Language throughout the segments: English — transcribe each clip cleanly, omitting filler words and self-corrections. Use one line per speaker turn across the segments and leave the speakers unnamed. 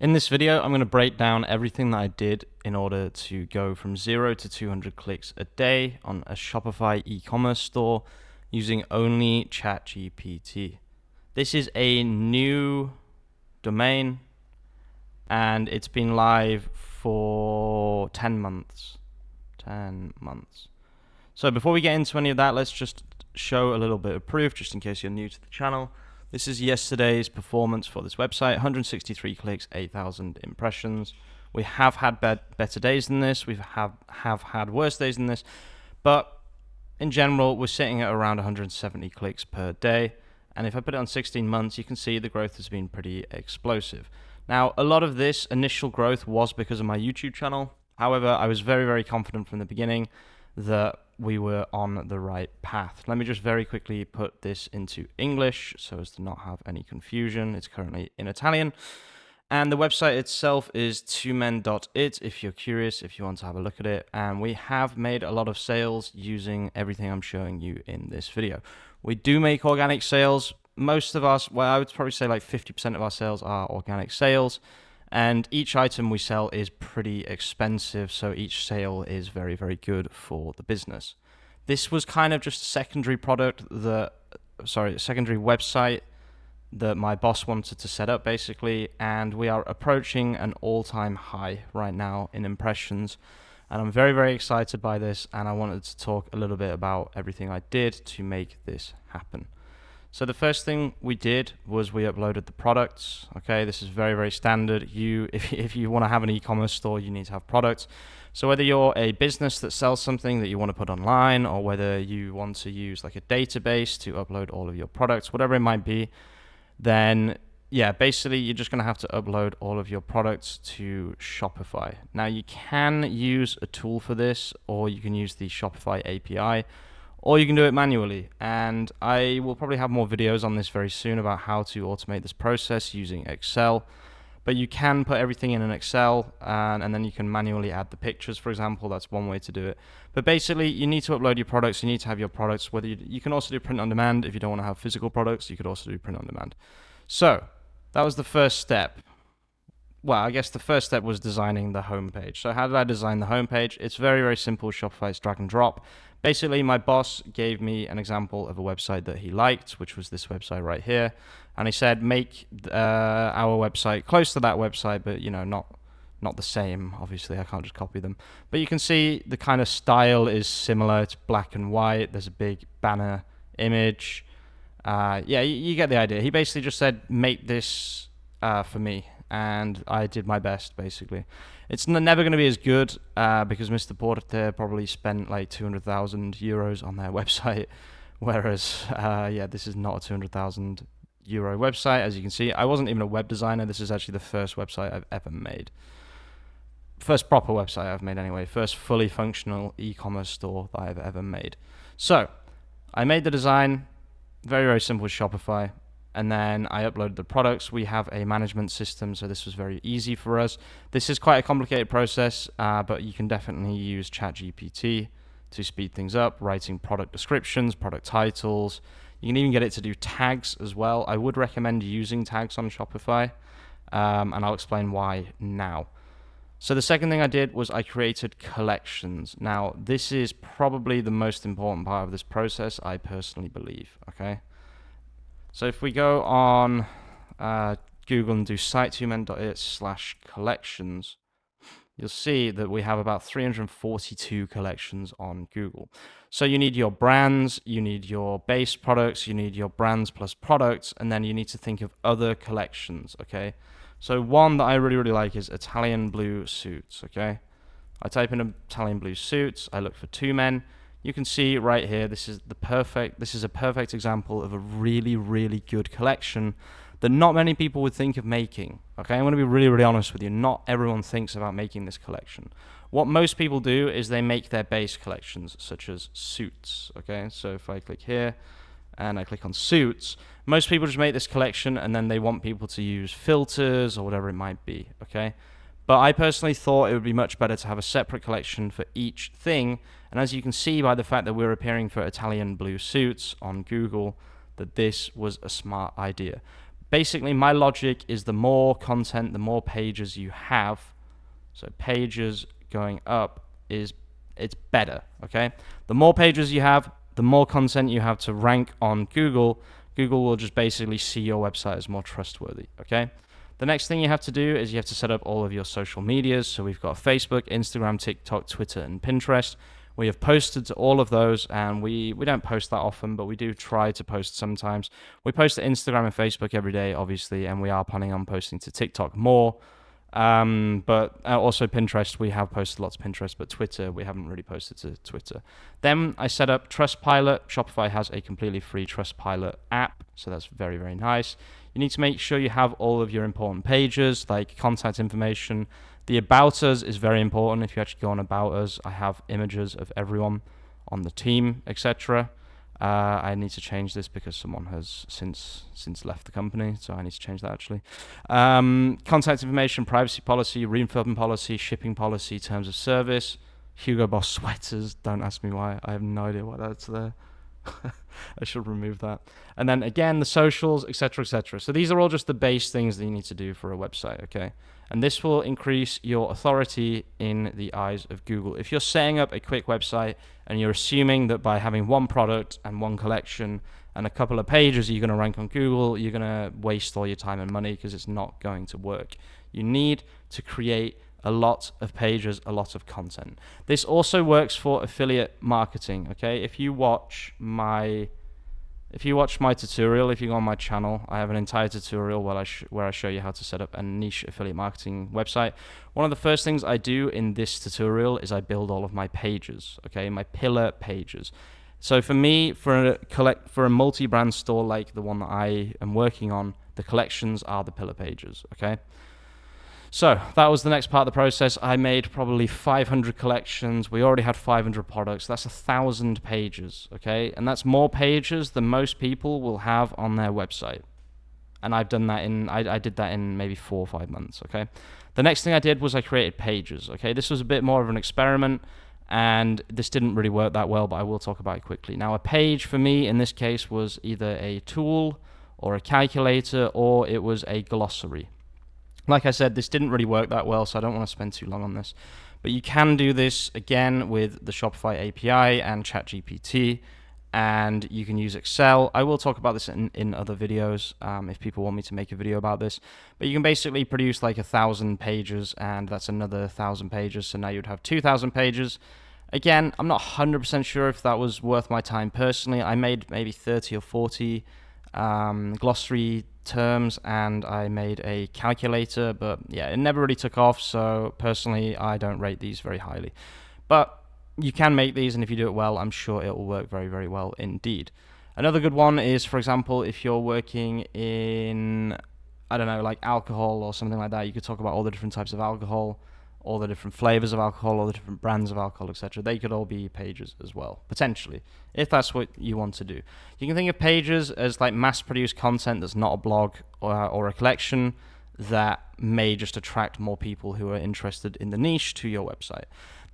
In this video, I'm going to break down everything that I did in order to go from 0 to 200 clicks a day on a Shopify e-commerce store using only ChatGPT. This is a new domain and it's been live for 10 months. 10 months. So before we get into any of that, let's just show a little bit of proof just in case you're new to the channel. This is yesterday's performance for this website, 163 clicks, 8,000 impressions. We have had better days than this. We have had worse days than this. But in general, we're sitting at around 170 clicks per day. And if I put it on 16 months, you can see the growth has been pretty explosive. Now, a lot of this initial growth was because of my YouTube channel. However, I was very, very confident from the beginning that we were on the right path. Let me just very quickly put this into English so as to not have any confusion. It's currently in Italian. And the website itself is twomen.it if you're curious, if you want to have a look at it. And we have made a lot of sales using everything I'm showing you in this video. We do make organic sales. Most of us, well, I would probably say like 50% of our sales are organic sales. And each item we sell is pretty expensive, so each sale is very, very good for the business. This was kind of just a secondary secondary website that my boss wanted to set up basically, and we are approaching an all-time high right now in impressions. And I'm very, very excited by this, and I wanted to talk a little bit about everything I did to make this happen. So the first thing we did was we uploaded the products. Okay, this is very, very standard. If you want to have an e-commerce store, you need to have products. So whether you're a business that sells something that you want to put online, or whether you want to use like a database to upload all of your products, whatever it might be, then yeah, basically you're just going to have to upload all of your products to Shopify. Now you can use a tool for this, or you can use the Shopify API, or you can do it manually. And I will probably have more videos on this very soon about how to automate this process using Excel. But you can put everything in an Excel and then you can manually add the pictures, for example. That's one way to do it. But basically, you need to upload your products. You need to have your products. Whether you can also do print on demand. If you don't want to have physical products, you could also do print on demand. So that was the first step. Well, I guess the first step was designing the homepage. So how did I design the homepage? It's very, very simple. Shopify's drag and drop. Basically, my boss gave me an example of a website that he liked, which was this website right here. And he said, make our website close to that website, but not the same. Obviously, I can't just copy them. But you can see the kind of style is similar. It's black and white. There's a big banner image. Yeah, you get the idea. He basically just said, make this for me. And I did my best, basically. It's never going to be as good because Mr. Porter probably spent like 200,000 euros on their website, whereas, yeah, this is not a 200,000 euro website. As you can see, I wasn't even a web designer. This is actually the first website I've ever made. First proper website I've made anyway. First fully functional e-commerce store that I've ever made. So I made the design, very, very simple with Shopify. And then I uploaded the products. We have a management system, so this was very easy for us. This is quite a complicated process, but you can definitely use ChatGPT to speed things up, writing product descriptions, product titles. You can even get it to do tags as well. I would recommend using tags on Shopify, and I'll explain why now. So the second thing I did was I created collections. Now, this is probably the most important part of this process, I personally believe, okay? So if we go on Google and do site2men.it/collections, you'll see that we have about 342 collections on Google. So you need your brands, you need your base products, you need your brands plus products, and then you need to think of other collections, okay? So one that I really, really like is Italian blue suits, okay? I type in Italian blue suits, I look for 2 men. You can see right here, this is a perfect example of a really, really good collection that not many people would think of making. Okay, I'm going to be really, really honest with you. Not everyone thinks about making this collection. What most people do is they make their base collections, such as suits. Okay, so if I click here and I click on suits, most people just make this collection and then they want people to use filters or whatever it might be. Okay. But I personally thought it would be much better to have a separate collection for each thing. And as you can see by the fact that we're appearing for Italian blue suits on Google, that this was a smart idea. basically my logic is the more content, the more pages you have, so pages going up it's better, okay? The more pages you have, the more content you have to rank on Google. Google will just basically see your website as more trustworthy, okay? The next thing you have to do is you have to set up all of your social medias. So we've got Facebook, Instagram, TikTok, Twitter, and Pinterest. We have posted to all of those, and we don't post that often, but we do try to post sometimes. We post to Instagram and Facebook every day, obviously, and we are planning on posting to TikTok more. But also Pinterest, we have posted lots of Pinterest, but Twitter, we haven't really posted to Twitter. Then I set up Trustpilot. Shopify has a completely free Trustpilot app, so that's very, very nice. You need to make sure you have all of your important pages, like contact information. The About Us is very important. If you actually go on About Us, I have images of everyone on the team, etc. I need to change this because someone has since left the company, so I need to change that actually. Contact information, privacy policy, refunding policy, shipping policy, terms of service, Hugo Boss sweaters. Don't ask me why. I have no idea why that's there. I should remove that. And then again, the socials, etc., etc. So these are all just the base things that you need to do for a website, okay? And this will increase your authority in the eyes of Google. If you're setting up a quick website and you're assuming that by having one product and one collection and a couple of pages you're going to rank on Google, you're going to waste all your time and money because it's not going to work. You need to create a lot of pages, a lot of content. This also works for affiliate marketing, okay? If you watch my tutorial, if you go on my channel, I have an entire tutorial where I show you how to set up a niche affiliate marketing website. One of the first things I do in this tutorial is I build all of my pages, okay? My pillar pages. So for me, for a multi-brand store like the one that I am working on, the collections are the pillar pages, okay? So that was the next part of the process. I made probably 500 collections. We already had 500 products. That's 1,000 pages, okay? And that's more pages than most people will have on their website. And I've done that I did that in maybe 4 or 5 months, okay? The next thing I did was I created pages, okay? This was a bit more of an experiment, and this didn't really work that well, but I will talk about it quickly. Now, a page for me in this case was either a tool or a calculator, or it was a glossary. Like I said, this didn't really work that well, so I don't want to spend too long on this. But you can do this, again, with the Shopify API and ChatGPT, and you can use Excel. I will talk about this in other videos if people want me to make a video about this. But you can basically produce like 1,000 pages, and that's another 1,000 pages, so now you'd have 2,000 pages. Again, I'm not 100% sure if that was worth my time personally. I made maybe 30 or 40 glossary terms, and I made a calculator, but yeah, it never really took off, so personally I don't rate these very highly. But you can make these, and if you do it well, I'm sure it will work very, very well indeed. Another good one is, for example, if you're working in, I don't know, like alcohol or something like that, you could talk about all the different types of alcohol, all the different flavors of alcohol, all the different brands of alcohol, etc. They could all be pages as well, potentially, if that's what you want to do. You can think of pages as like mass-produced content that's not a blog or a collection that may just attract more people who are interested in the niche to your website.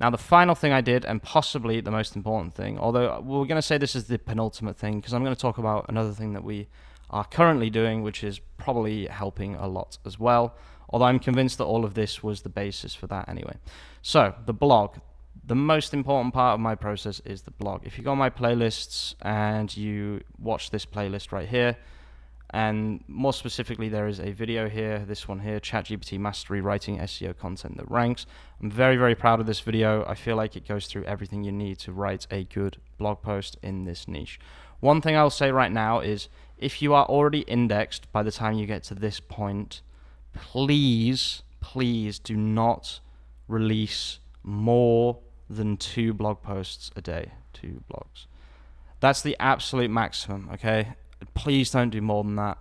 Now, the final thing I did, and possibly the most important thing, although we're going to say this is the penultimate thing, because I'm going to talk about another thing that we are currently doing, which is probably helping a lot as well. Although I'm convinced that all of this was the basis for that anyway. So, the blog. The most important part of my process is the blog. If you go on my playlists and you watch this playlist right here, and more specifically, there is a video here, this one here, ChatGPT Mastery Writing SEO Content That Ranks. I'm very, very proud of this video. I feel like it goes through everything you need to write a good blog post in this niche. One thing I'll say right now is, if you are already indexed by the time you get to this point, please do not release more than 2 blog posts a day. 2 blogs. That's the absolute maximum, okay? Please don't do more than that.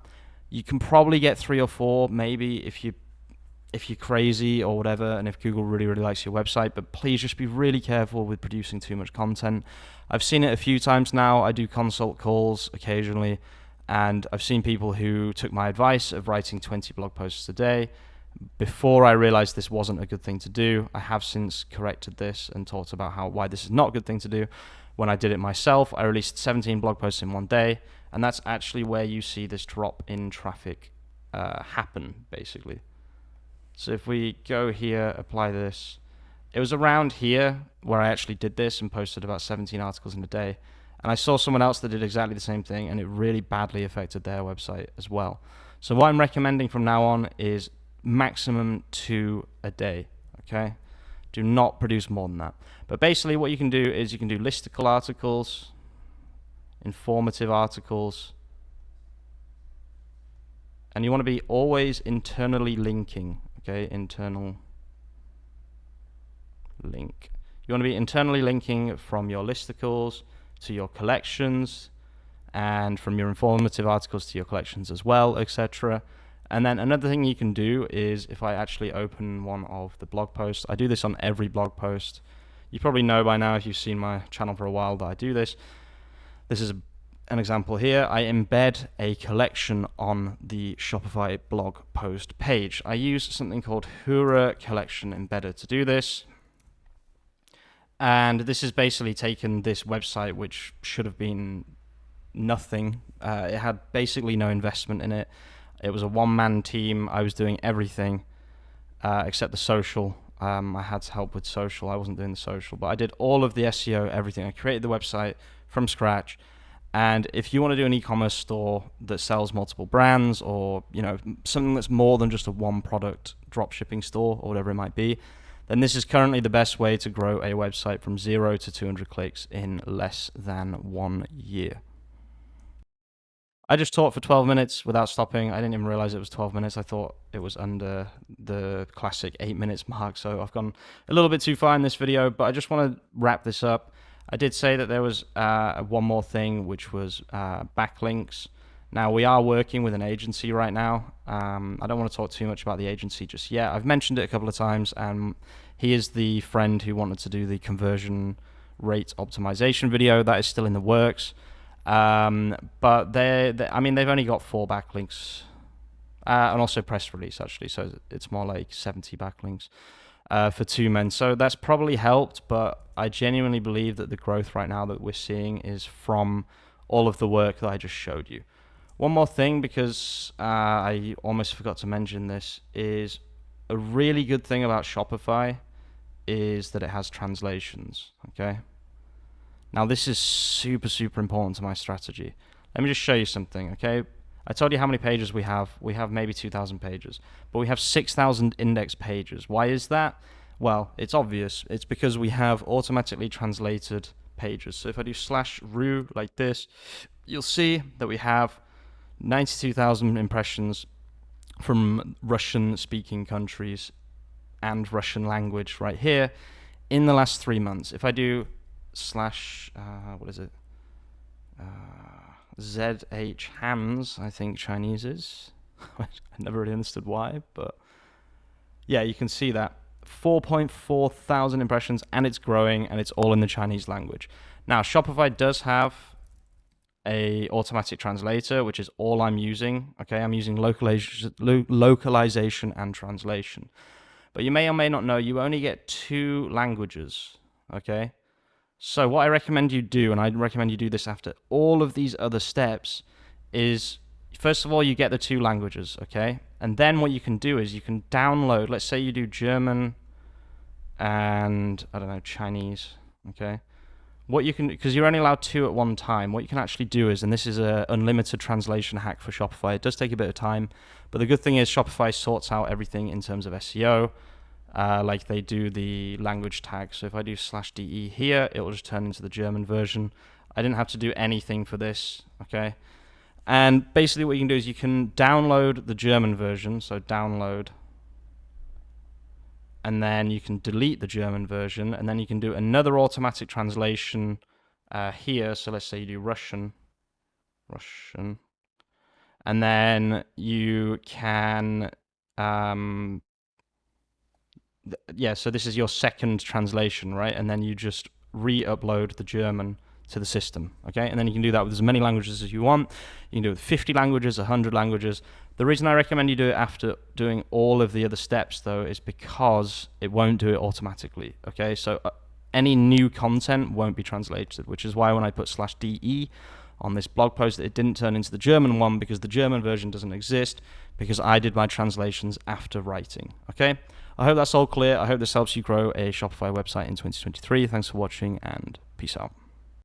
You can probably get 3 or 4, maybe, if you're crazy or whatever, and if Google really, really likes your website, but please just be really careful with producing too much content. I've seen it a few times now. I do consult calls occasionally, and I've seen people who took my advice of writing 20 blog posts a day. Before I realized this wasn't a good thing to do, I have since corrected this and talked about why this is not a good thing to do. When I did it myself, I released 17 blog posts in one day, and that's actually where you see this drop in traffic happen, basically. So if we go here, apply this, it was around here where I actually did this and posted about 17 articles in a day. And I saw someone else that did exactly the same thing, and it really badly affected their website as well. So what I'm recommending from now on is maximum 2 a day, okay? Do not produce more than that. But basically what you can do is you can do listicle articles, informative articles, and you want to be always internally linking, okay? Internal link. You want to be internally linking from your listicles to your collections, and from your informative articles to your collections as well, etc. And then another thing you can do is, if I actually open one of the blog posts, I do this on every blog post. You probably know by now, if you've seen my channel for a while, that I do this. This is an example here. I embed a collection on the Shopify blog post page. I use something called Hura Collection Embedder to do this. And this has basically taken this website, which should have been nothing. It had basically no investment in it. It was a one-man team. I was doing everything except the social. I had help with social. I wasn't doing the social, but I did all of the SEO, everything. I created the website from scratch. And if you want to do an e-commerce store that sells multiple brands, or something that's more than just a one-product drop shipping store or whatever it might be, then this is currently the best way to grow a website from 0 to 200 clicks in less than 1 year. I just talked for 12 minutes without stopping. I didn't even realize it was 12 minutes. I thought it was under the classic 8 minutes mark. So I've gone a little bit too far in this video, but I just want to wrap this up. I did say that there was one more thing, which was backlinks. Now, we are working with an agency right now. I don't want to talk too much about the agency just yet. I've mentioned it a couple of times, and he is the friend who wanted to do the conversion rate optimization video. That is still in the works. But I mean, they've only got 4 backlinks, and also press release, actually. So it's more like 70 backlinks for 2 men. So that's probably helped, but I genuinely believe that the growth right now that we're seeing is from all of the work that I just showed you. One more thing, because I almost forgot to mention this, is a really good thing about Shopify is that it has translations, okay? Now, this is super, super important to my strategy. Let me just show you something, okay? I told you how many pages we have. We have maybe 2,000 pages, but we have 6,000 index pages. Why is that? Well, it's obvious. It's because we have automatically translated pages. So if I do /ru like this, you'll see that we have 92,000 impressions from Russian-speaking countries and Russian language right here in the last 3 months. If I do ZH Hams, I think Chinese is. I never really understood why, but yeah, you can see that 4.4 thousand impressions, and it's growing, and it's all in the Chinese language. Now, Shopify does have a automatic translator, which is all I'm using. Okay, I'm using localization and translation. But you may or may not know, you only get 2 languages. Okay, so what I recommend you do, and I recommend you do this after all of these other steps, is first of all, you get the 2 languages. Okay, and then what you can do is you can download. Let's say you do German and I don't know, Chinese. Okay. What you can, because you're only allowed 2 at one time, what you can actually do is, and this is an unlimited translation hack for Shopify. It does take a bit of time, but the good thing is Shopify sorts out everything in terms of SEO, like they do the language tag. So if I do /de here, it will just turn into the German version. I didn't have to do anything for this, okay? And basically what you can do is you can download the German version, so download, and then you can delete the German version, and then you can do another automatic translation here. So let's say you do Russian, and then you can, so this is your second translation, right? And then you just re-upload the German to the system, okay? And then you can do that with as many languages as you want. You can do it with 50 languages, 100 languages. The reason I recommend you do it after doing all of the other steps, though, is because it won't do it automatically, okay? So any new content won't be translated, which is why when I put /de on this blog post that it didn't turn into the German one because the German version doesn't exist, because I did my translations after writing. Okay, I hope that's all clear. I hope this helps you grow a Shopify website in 2023. Thanks for watching, and peace out.